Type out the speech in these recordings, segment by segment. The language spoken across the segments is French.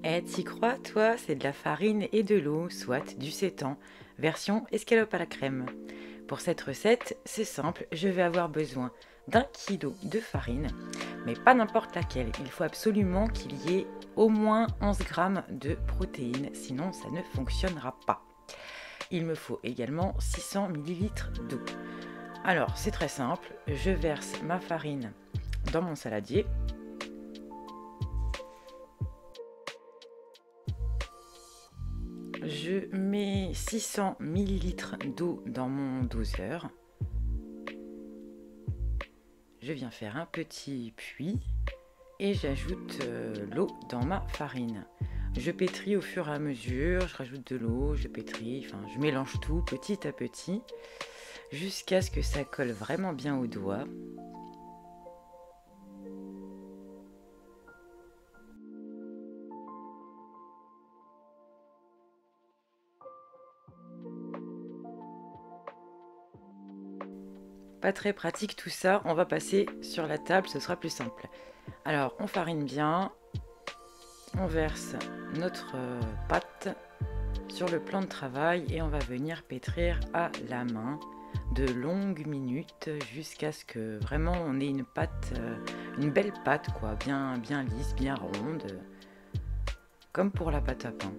Eh, t'y crois, toi? C'est de la farine et de l'eau, soit du sétan, version escalope à la crème. Pour cette recette, c'est simple, je vais avoir besoin d'1 kilo de farine, mais pas n'importe laquelle. Il faut absolument qu'il y ait au moins 11 grammes de protéines, sinon ça ne fonctionnera pas. Il me faut également 600 millilitres d'eau. Alors, c'est très simple, je verse ma farine dans mon saladier. Je mets 600 millilitres d'eau dans mon doseur. Je viens faire un petit puits et j'ajoute l'eau dans ma farine. Je pétris au fur et à mesure, je rajoute de l'eau, je pétris, enfin je mélange tout petit à petit jusqu'à ce que ça colle vraiment bien au doigt. Pas très pratique tout ça, on va passer sur la table, ce sera plus simple. Alors on farine bien, on verse notre pâte sur le plan de travail et on va venir pétrir à la main de longues minutes jusqu'à ce que vraiment on ait une pâte, une belle pâte quoi, bien lisse, bien ronde, comme pour la pâte à pain.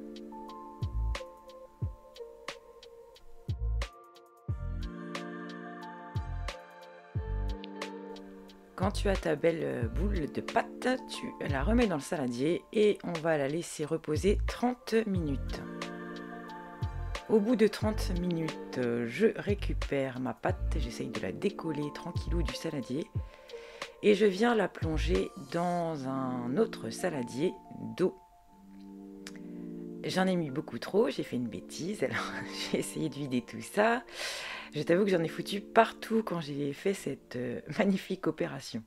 Quand tu as ta belle boule de pâte, tu la remets dans le saladier et on va la laisser reposer 30 minutes. Au bout de 30 minutes, je récupère ma pâte, j'essaye de la décoller tranquillou du saladier et je viens la plonger dans un autre saladier d'eau. J'en ai mis beaucoup trop, j'ai fait une bêtise, alors j'ai essayé de vider tout ça. Je t'avoue que j'en ai foutu partout quand j'ai fait cette magnifique opération.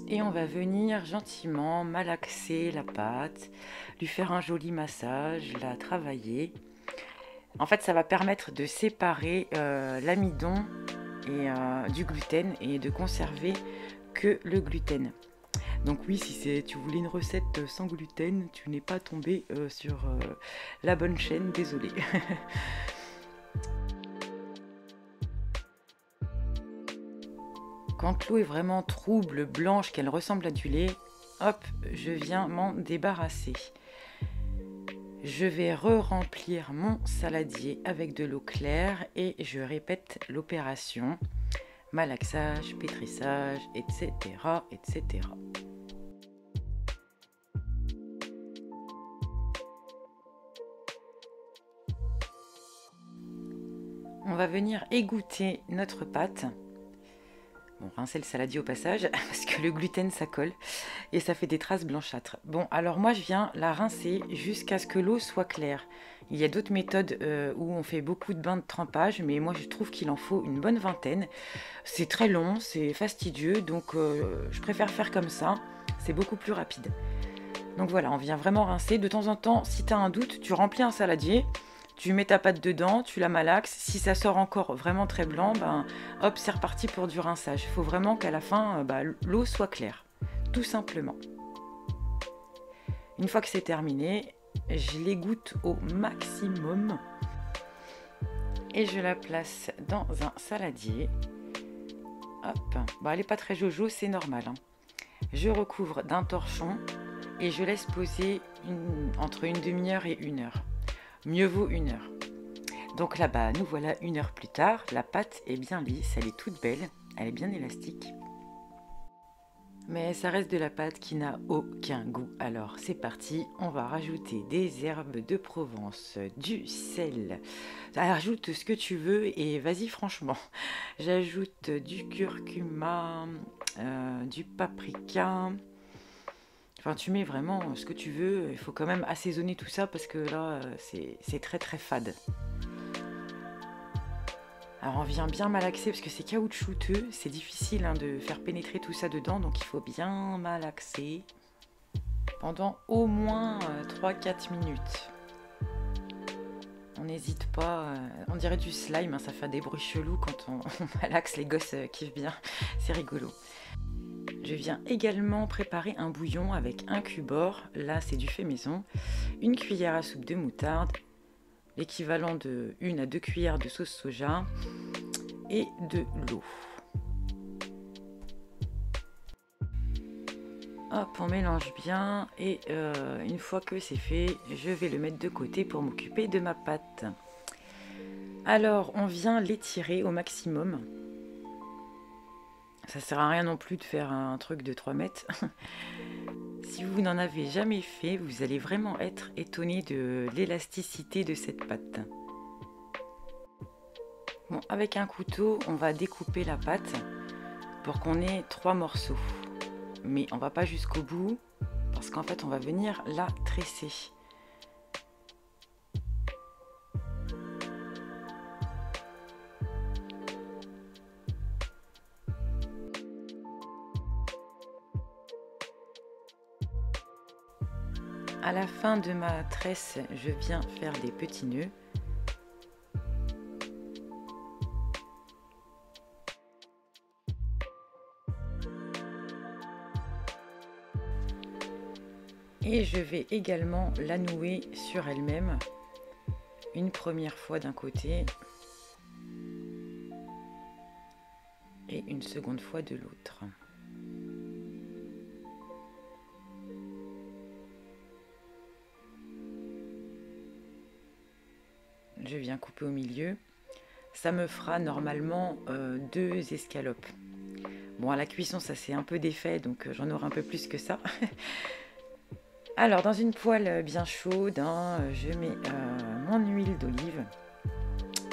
Et on va venir gentiment malaxer la pâte, lui faire un joli massage, la travailler. En fait, ça va permettre de séparer l'amidon du gluten et de conserver que le gluten. Donc oui, si tu voulais une recette sans gluten, tu n'es pas tombé sur la bonne chaîne, désolé. Quand l'eau est vraiment trouble, blanche, qu'elle ressemble à du lait, hop, je viens m'en débarrasser. Je vais re-remplir mon saladier avec de l'eau claire et je répète l'opération. Malaxage, pétrissage, etc., etc. On va venir égoutter notre pâte. Bon, rincer le saladier au passage, parce que le gluten ça colle et ça fait des traces blanchâtres. Bon, alors moi je viens la rincer jusqu'à ce que l'eau soit claire. Il y a d'autres méthodes où on fait beaucoup de bains de trempage, mais moi je trouve qu'il en faut une bonne vingtaine. C'est très long, c'est fastidieux, donc je préfère faire comme ça, c'est beaucoup plus rapide. Donc voilà, on vient vraiment rincer. De temps en temps, si tu as un doute, tu remplis un saladier. Tu mets ta pâte dedans, tu la malaxes. Si ça sort encore vraiment très blanc, ben hop, c'est reparti pour du rinçage. Il faut vraiment qu'à la fin, l'eau soit claire, tout simplement. Une fois que c'est terminé, je l'égoutte au maximum et je la place dans un saladier. Hop, elle n'est pas très jojo, c'est normal, hein. Je recouvre d'un torchon et je laisse poser entre une demi-heure et 1 heure. Mieux vaut 1 heure. Donc là-bas, nous voilà 1 heure plus tard. La pâte est bien lisse, elle est toute belle, elle est bien élastique. Mais ça reste de la pâte qui n'a aucun goût. Alors c'est parti, on va rajouter des herbes de Provence, du sel. Ajoute ce que tu veux et vas-y franchement. J'ajoute du curcuma, du paprika. Enfin, tu mets vraiment ce que tu veux. Il faut quand même assaisonner tout ça parce que là, c'est très très fade. Alors on vient bien malaxer parce que c'est caoutchouteux. C'est difficile de faire pénétrer tout ça dedans. Donc il faut bien malaxer pendant au moins 3-4 minutes. On n'hésite pas. On dirait du slime. Ça fait des bruits chelous quand on malaxe. Les gosses kiffent bien. C'est rigolo. Je viens également préparer un bouillon avec un cubord, là c'est du fait maison, une cuillère à soupe de moutarde, l'équivalent de 1 à 2 cuillères de sauce soja et de l'eau. Hop, on mélange bien et une fois que c'est fait, je vais le mettre de côté pour m'occuper de ma pâte. Alors, on vient l'étirer au maximum. Ça sert à rien non plus de faire un truc de 3 mètres. Si vous n'en avez jamais fait, vous allez vraiment être étonné de l'élasticité de cette pâte. Bon, avec un couteau, on va découper la pâte pour qu'on ait 3 morceaux. Mais on va pas jusqu'au bout parce qu'en fait, on va venir la tresser. À la fin de ma tresse, je viens faire des petits nœuds. Et je vais également la nouer sur elle-même, une première fois d'un côté et une seconde fois de l'autre. Je viens couper au milieu. Ça me fera normalement 2 escalopes. Bon, à la cuisson, ça s'est un peu défait, donc j'en aurai un peu plus que ça. Alors, dans une poêle bien chaude, je mets mon huile d'olive.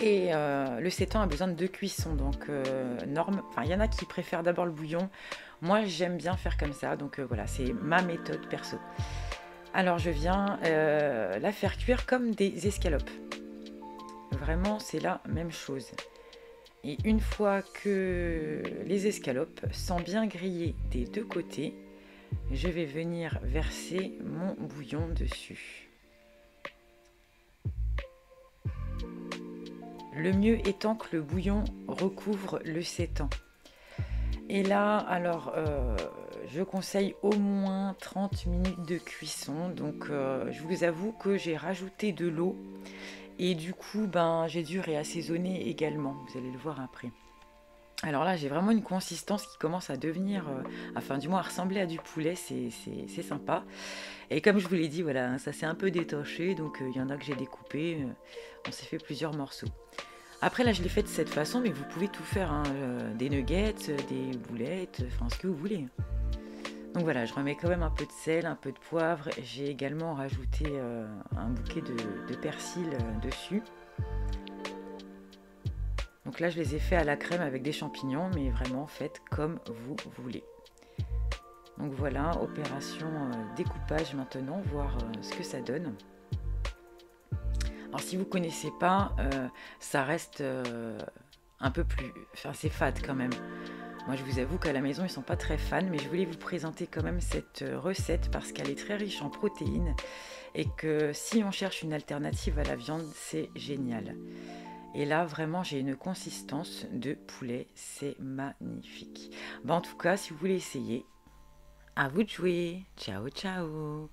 Et le sétan a besoin de 2 cuissons, donc norme. Enfin, il y en a qui préfèrent d'abord le bouillon. Moi, j'aime bien faire comme ça, donc voilà, c'est ma méthode perso. Alors, je viens la faire cuire comme des escalopes. Vraiment, c'est la même chose. Et une fois que les escalopes sont bien grillées des 2 côtés, je vais venir verser mon bouillon dessus. Le mieux étant que le bouillon recouvre le sétan. Et là, alors, je conseille au moins 30 minutes de cuisson. Donc, je vous avoue que j'ai rajouté de l'eau. Et du coup, j'ai dû réassaisonner également. Vous allez le voir après. Alors là, j'ai vraiment une consistance qui commence à devenir, enfin du moins à ressembler à du poulet, c'est sympa. Et comme je vous l'ai dit, voilà, ça s'est un peu détaché, donc il y en a que j'ai découpé, on s'est fait plusieurs morceaux. Après là, je l'ai fait de cette façon, mais vous pouvez tout faire, hein, des nuggets, des boulettes, enfin ce que vous voulez. Donc voilà, je remets quand même un peu de sel, un peu de poivre. J'ai également rajouté un bouquet de persil dessus. Donc là, je les ai fait à la crème avec des champignons, mais vraiment faites comme vous voulez. Donc voilà, opération découpage maintenant, voir ce que ça donne. Alors si vous ne connaissez pas, ça reste un peu plus... Enfin, c'est fade quand même. Moi, je vous avoue qu'à la maison, ils ne sont pas très fans, mais je voulais vous présenter quand même cette recette parce qu'elle est très riche en protéines et que si on cherche une alternative à la viande, c'est génial. Et là, vraiment, j'ai une consistance de poulet, c'est magnifique. En tout cas, si vous voulez essayer, à vous de jouer. Ciao, ciao!